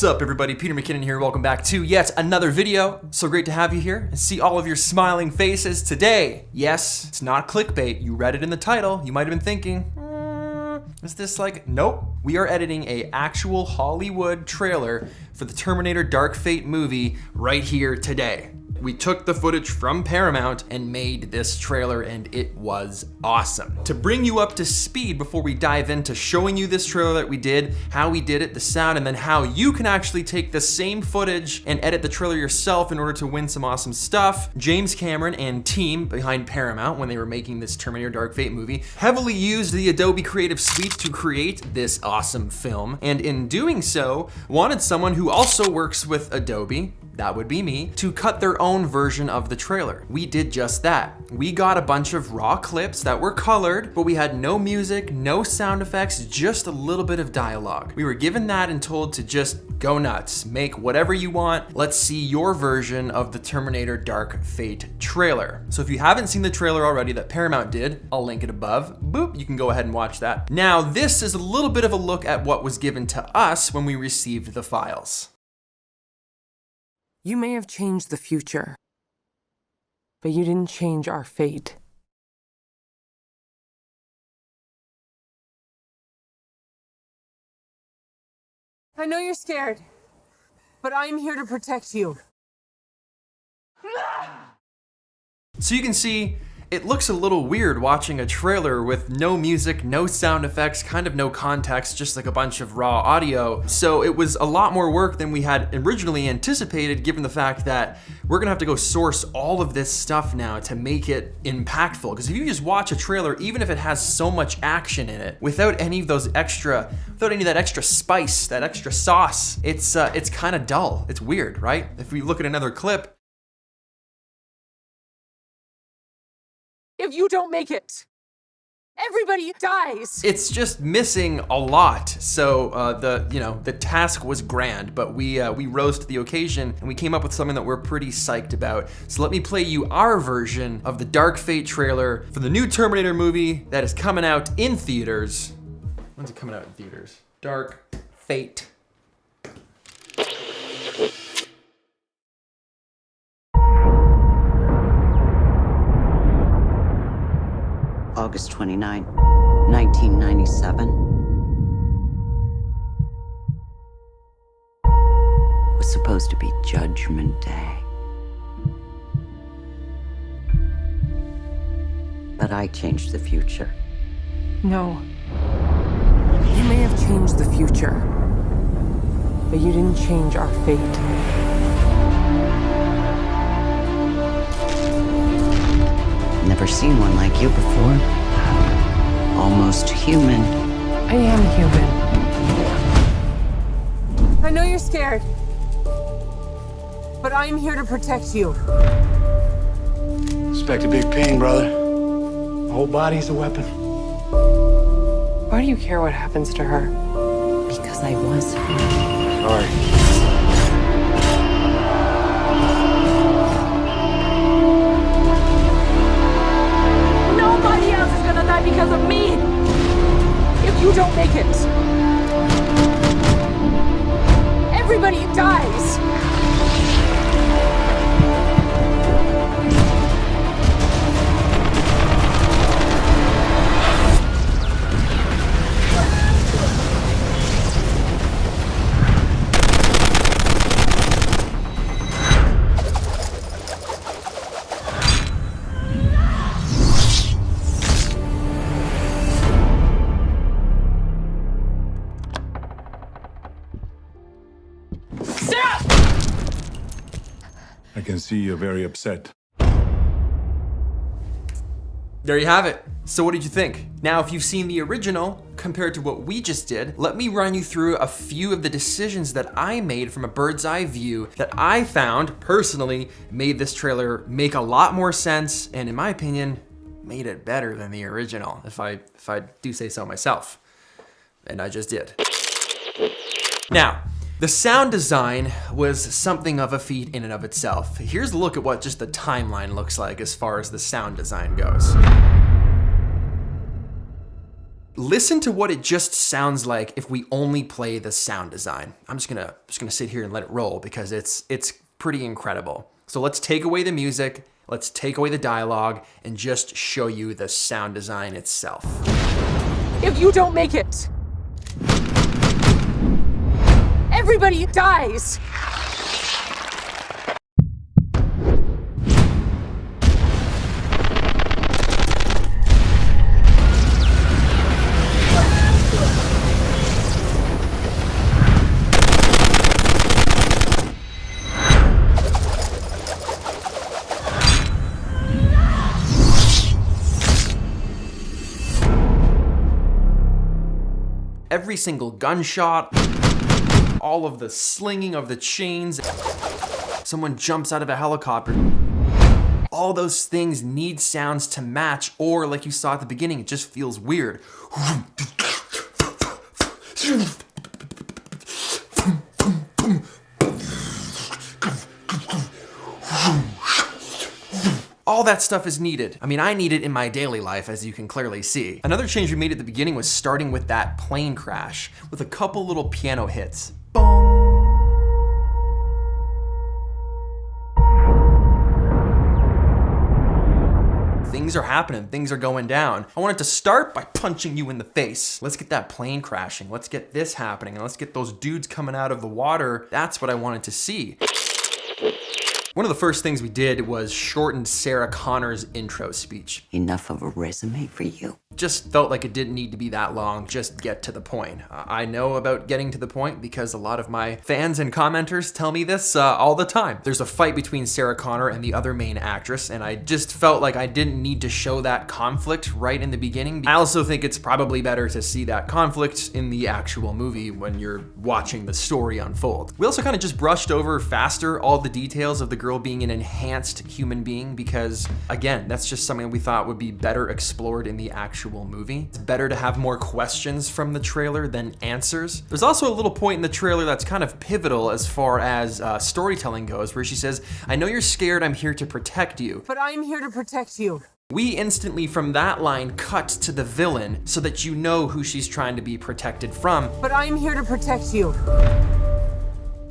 What's up everybody, Peter McKinnon here. Welcome back to yet another video. So great to have you here and see all of your smiling faces today. Yes, it's not clickbait. You read it in the title. You might have been thinking, is this like, nope. We are editing a actual Hollywood trailer for the Terminator Dark Fate movie right here today. We took the footage from Paramount and made this trailer, and it was awesome. To bring you up to speed before we dive into showing you this trailer that we did, how we did it, the sound, and then how you can actually take the same footage and edit the trailer yourself in order to win some awesome stuff, James Cameron and team behind Paramount, when they were making this Terminator Dark Fate movie, heavily used the Adobe Creative Suite to create this awesome film, and in doing so, wanted someone who also works with Adobe, that would be me, to cut their own version of the trailer. We did just that. We got a bunch of raw clips that were colored, but we had no music, no sound effects, just a little bit of dialogue. We were given that and told to just go nuts, make whatever you want. Let's see your version of the Terminator Dark Fate trailer. So if you haven't seen the trailer already that Paramount did, I'll link it above. Boop, you can go ahead and watch that. Now, this is a little bit of a look at what was given to us when we received the files. You may have changed the future, but you didn't change our fate. I know you're scared, but I'm here to protect you. So you can see, it looks a little weird watching a trailer with no music, no sound effects, kind of no context, just like a bunch of raw audio. So it was a lot more work than we had originally anticipated, given the fact that we're gonna have to go source all of this stuff now to make it impactful. Because if you just watch a trailer, even if it has so much action in it, without any of that extra spice, that extra sauce, it's kind of dull. It's weird, right? If we look at another clip, If you don't make it, everybody dies. it's just missing a lot. So the task was grand, but we rose to the occasion and we came up with something that we're pretty psyched about. So let me play you our version of the Dark Fate trailer for the new Terminator movie that is coming out in theaters. When's it coming out in theaters? Dark Fate. August 29, 1997. Was supposed to be Judgment Day. But I changed the future. No. You may have changed the future, but you didn't change our fate. Never seen one like you before. Almost human. I am human. I know you're scared, but I'm here to protect you. Expect a big pain, brother. The whole body's a weapon. Why do you care what happens to her? Because I was her. Sorry. Nobody else is gonna die because of me! If you don't make it, everybody dies! I can see you're very upset. There you have it. So what did you think? Now, if you've seen the original compared to what we just did, let me run you through a few of the decisions that I made from a bird's eye view that I found personally made this trailer make a lot more sense, and in my opinion, made it better than the original, if I do say so myself. And I just did. Now, the sound design was something of a feat in and of itself. Here's a look at what just the timeline looks like as far as the sound design goes. Listen to what it just sounds like if we only play the sound design. I'm just gonna sit here and let it roll because it's pretty incredible. So let's take away the music, let's take away the dialogue, and just show you the sound design itself. If you don't make it, everybody dies! Every single gunshot, all of the slinging of the chains, someone jumps out of a helicopter. All those things need sounds to match, or like you saw at the beginning, it just feels weird. All that stuff is needed. I mean, I need it in my daily life, as you can clearly see. Another change we made at the beginning was starting with that plane crash with a couple little piano hits. Boom. Things are happening, things are going down. I wanted to start by punching you in the face. Let's get that plane crashing. Let's get this happening, and let's get those dudes coming out of the water. That's what I wanted to see. One of the first things we did was shortened Sarah Connor's intro speech. Enough of a resume for you. Just felt like it didn't need to be that long, just get to the point. I know about getting to the point because a lot of my fans and commenters tell me this all the time. There's a fight between Sarah Connor and the other main actress, and I just felt like I didn't need to show that conflict right in the beginning. I also think it's probably better to see that conflict in the actual movie when you're watching the story unfold. We also kind of just brushed over faster all the details of the girl being an enhanced human being because, again, that's just something we thought would be better explored in the actual movie. It's better to have more questions from the trailer than answers. There's also a little point in the trailer that's kind of pivotal as far as storytelling goes, where she says, "I know you're scared, I'm here to protect you." But I'm here to protect you. We instantly from that line cut to the villain so that you know who she's trying to be protected from. But I'm here to protect you.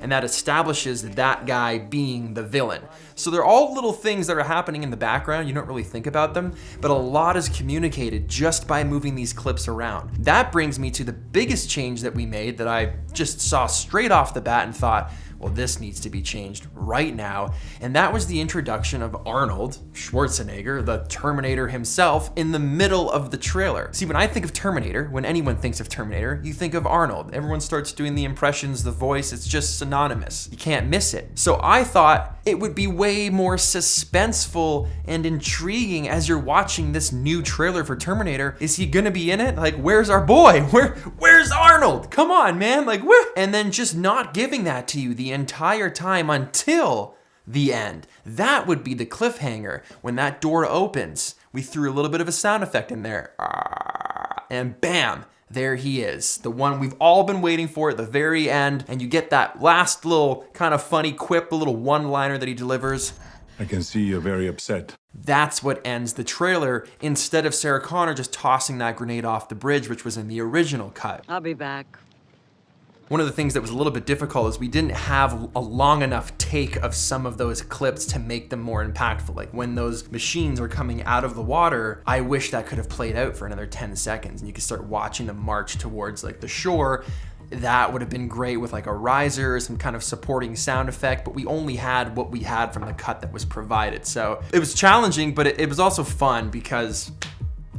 And that establishes that guy being the villain. So they're all little things that are happening in the background. You don't really think about them, but a lot is communicated just by moving these clips around. That brings me to the biggest change that we made that I just saw straight off the bat and thought, well, this needs to be changed right now. And that was the introduction of Arnold Schwarzenegger, the Terminator himself, in the middle of the trailer. See, when I think of Terminator, when anyone thinks of Terminator, you think of Arnold. Everyone starts doing the impressions, the voice, it's just synonymous. You can't miss it. So I thought it would be way more suspenseful and intriguing as you're watching this new trailer for Terminator. Is he gonna be in it? Like, where's our boy? Where's Arnold? Come on, man, like, where? And then just not giving that to you the entire time until the end. That would be the cliffhanger. When that door opens, we threw a little bit of a sound effect in there. And bam, there he is. The one we've all been waiting for at the very end. And you get that last little kind of funny quip, a little one-liner that he delivers. I can see you're very upset. That's what ends the trailer, instead of Sarah Connor just tossing that grenade off the bridge, which was in the original cut. I'll be back. One of the things that was a little bit difficult is we didn't have a long enough take of some of those clips to make them more impactful. Like when those machines were coming out of the water, I wish that could have played out for another 10 seconds and you could start watching them march towards like the shore. That would have been great with like a riser, some kind of supporting sound effect, but we only had what we had from the cut that was provided. So it was challenging, but it was also fun because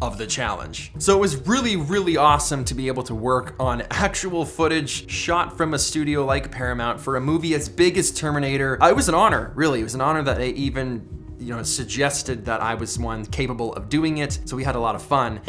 of the challenge. So it was really, really awesome to be able to work on actual footage shot from a studio like Paramount for a movie as big as Terminator. It was an honor, really. It was an honor that they even, suggested that I was one capable of doing it. So we had a lot of fun.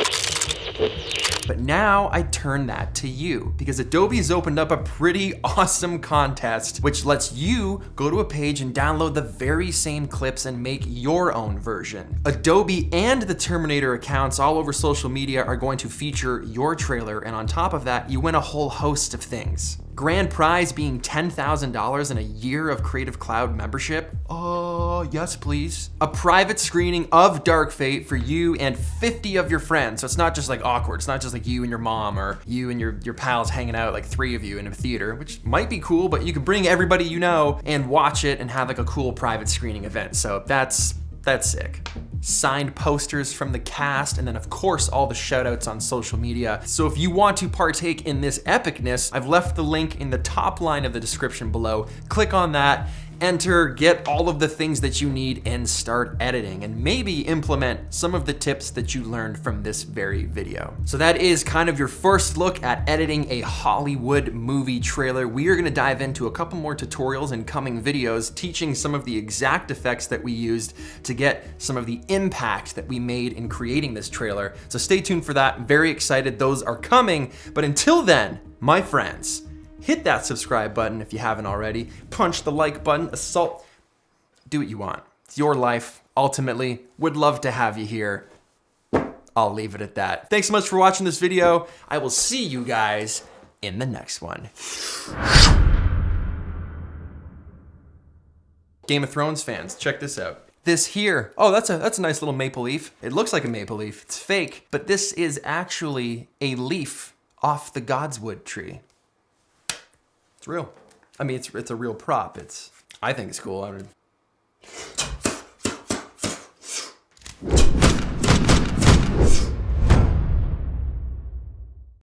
But now I turn that to you because Adobe's opened up a pretty awesome contest, which lets you go to a page and download the very same clips and make your own version. Adobe and the Terminator accounts all over social media are going to feature your trailer, and on top of that, you win a whole host of things. Grand prize being $10,000 and a year of Creative Cloud membership? Oh, yes, please. A private screening of Dark Fate for you and 50 of your friends. So it's not just like awkward. It's not just like you and your mom or you and your pals hanging out, like 3 of you in a theater, which might be cool, but you can bring everybody you know and watch it and have like a cool private screening event. So that's sick. Signed posters from the cast, and then of course all the shout outs on social media. So if you want to partake in this epicness, I've left the link in the top line of the description below. Click on that, enter, get all of the things that you need, and start editing, and maybe implement some of the tips that you learned from this very video. So that is kind of your first look at editing a Hollywood movie trailer. We are gonna dive into a couple more tutorials in coming videos, teaching some of the exact effects that we used to get some of the impact that we made in creating this trailer. So stay tuned for that. Very excited, those are coming. But until then, my friends, hit that subscribe button if you haven't already. Punch the like button, assault, do what you want. It's your life, ultimately. Would love to have you here. I'll leave it at that. Thanks so much for watching this video. I will see you guys in the next one. Game of Thrones fans, check this out. This here, oh, that's a nice little maple leaf. It looks like a maple leaf, it's fake, but this is actually a leaf off the godswood tree. It's real. I mean, it's a real prop. I think it's cool.